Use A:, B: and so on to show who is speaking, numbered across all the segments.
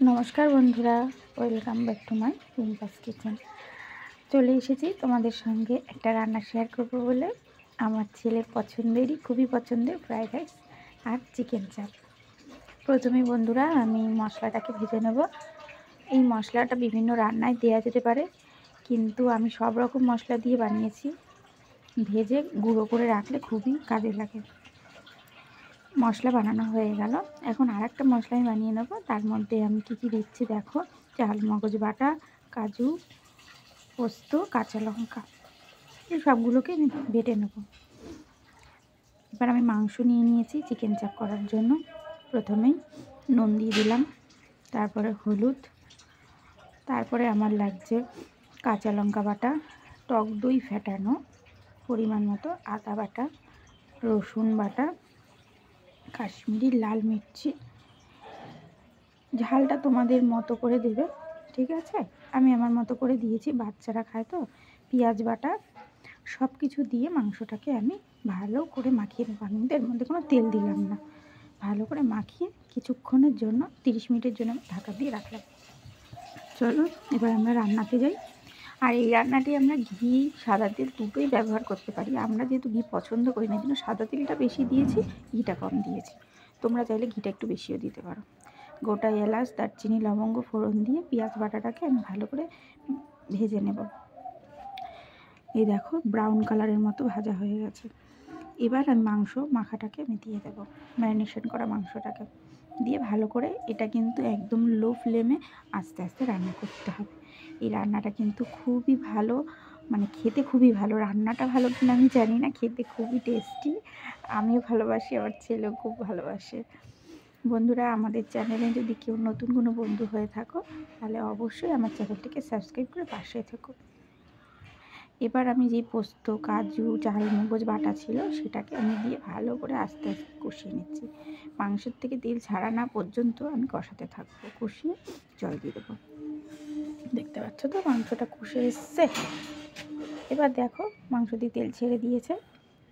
A: নমস্কার বন্ধুরা, welcome back to my রিম্পাস kitchen. চলে এসেছি তোমাদের সঙ্গে একটা রান্না শেয়ার করব বলে। আমার ছেলের পছন্দেরই, খুবই পছন্দের ফ্রাইড রাইস আর চিকেন চাপ। প্রথমে বন্ধুরা আমি মশলাটাকে ভেজে নেব। এই মশলাটা বিভিন্ন রান্নায় দেওয়া যেতে পারে, কিন্তু আমি সব রকম মশলা দিয়ে বানিয়েছি। ভেজে গুঁড়ো করে রাখলে খুবই কাজে লাগে। মশলা বানানো হয়ে গেল, এখন আর একটা মশলা আমি বানিয়ে নেবো। তার মধ্যে আমি কী কী দিচ্ছি দেখো: চাল মগজ বাটা, কাজু, পোস্ত, কাঁচা লঙ্কা, এই সবগুলোকে আমি বেটে নেব। এবার আমি মাংস নিয়ে নিয়েছি চিকেন চাপ করার জন্য। প্রথমেই নুন দিয়ে দিলাম, তারপরে হলুদ, তারপরে আমার লাগছে কাঁচা লঙ্কা বাটা, টক দই ফেটানো পরিমাণ মতো, আদা বাটা, রসুন বাটা, কাশ্মীরি লাল মির্চি। ঝালটা তোমাদের মতো করে দেবে, ঠিক আছে? আমি আমার মতো করে দিয়েছি, বাচ্চারা খায় তো। পেঁয়াজ বাটা, সব কিছু দিয়ে মাংসটাকে আমি ভালো করে মাখিয়ে নেব। আমি এর মধ্যে কোনো তেল দিলাম না। ভালো করে মাখিয়ে কিছুক্ষণের জন্য 30 মিনিটের জন্য আমি ঢাকা দিয়ে রাখলাম। চলো এবার আমরা রান্নাতে যাই। আর এই রান্নাটি আমরা ঘি, সাদা তেল দুটোই ব্যবহার করতে পারি। আমরা যেহেতু ঘি পছন্দ করি না, জন্য সাদা তেলটা বেশি দিয়েছি, ঘিটা কম দিয়েছি। তোমরা চাইলে ঘিটা একটু বেশিও দিতে পারো। গোটা এলাচ, দারচিনি, লবঙ্গ ফোড়ন দিয়ে পেঁয়াজ বাটাটাকে আমি ভালো করে ভেজে নেব। এই দেখো ব্রাউন কালারের মতো ভাজা হয়ে গেছে। এবার আমি মাংস মাখাটাকে আমি দিয়ে দেবো, ম্যারিনেশন করা মাংসটাকে দিয়ে ভালো করে, এটা কিন্তু একদম লো ফ্লেমে আস্তে আস্তে রান্না করতে হবে। এই রান্নাটা কিন্তু খুবই ভালো, মানে খেতে খুবই ভালো। রান্নাটা ভালো কিনা আমি জানি না, খেতে খুবই টেস্টি। আমিও ভালোবাসি, আমার ছেলেও খুব ভালোবাসে। বন্ধুরা, আমাদের চ্যানেলে যদি কেউ নতুন কোনো বন্ধু হয়ে থাকো, তাহলে অবশ্যই আমার চ্যানেলটিকে সাবস্ক্রাইব করে পাশে থেকো। এবার আমি যে পোস্ত, কাজু, চাল মগজ বাটা ছিল সেটাকে আমি দিয়ে ভালো করে আস্তে আস্তে কষিয়ে নিচ্ছি। মাংসের থেকে তেল ছাড়া না পর্যন্ত আমি কষাতে থাকবো। কষিয়ে জল দিয়ে দেবো। দেখতে পাচ্ছ তো মাংসটা কষে এসছে। এবার দেখো মাংস দিয়ে তেল ছেড়ে দিয়েছে।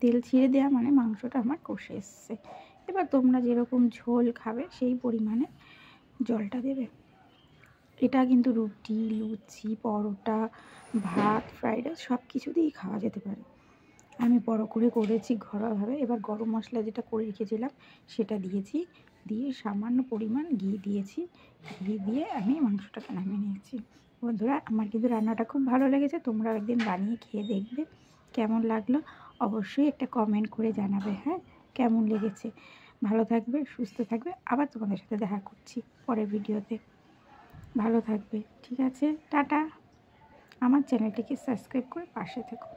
A: তেল ছেড়ে দেওয়া মানে মাংসটা আমার কষে এসছে। এবার তোমরা যেরকম ঝোল খাবে সেই পরিমাণে জলটা দেবে। এটা কিন্তু রুটি, লুচি, পরোটা, ভাত, ফ্রাইড রাইস সব কিছু দিয়েই খাওয়া যেতে পারে। আমি বড় করে করেছি ঘরোয়াভাবে। এবার গরম মশলা যেটা করে রেখেছিলাম সেটা দিয়েছি, দিয়ে সামান্য পরিমাণ ঘি দিয়েছি। ঘি দিয়ে আমি মাংসটাকে নামিয়ে নিয়েছি। বন্ধুরা, আমার কিন্তু রান্নাটা খুব ভালো লেগেছে। তোমরা একদিন বানিয়ে খেয়ে দেখবে কেমন লাগলো। অবশ্যই একটা কমেন্ট করে জানাবে, হ্যাঁ, কেমন লেগেছে। ভালো থাকবে, সুস্থ থাকবে। আবার তোমাদের সাথে দেখা করছি পরের ভিডিওতে। ভালো থাকবে, ঠিক আছে? টাটা। আমার চ্যানেলটিকে সাবস্ক্রাইব করে পাশে থেকো।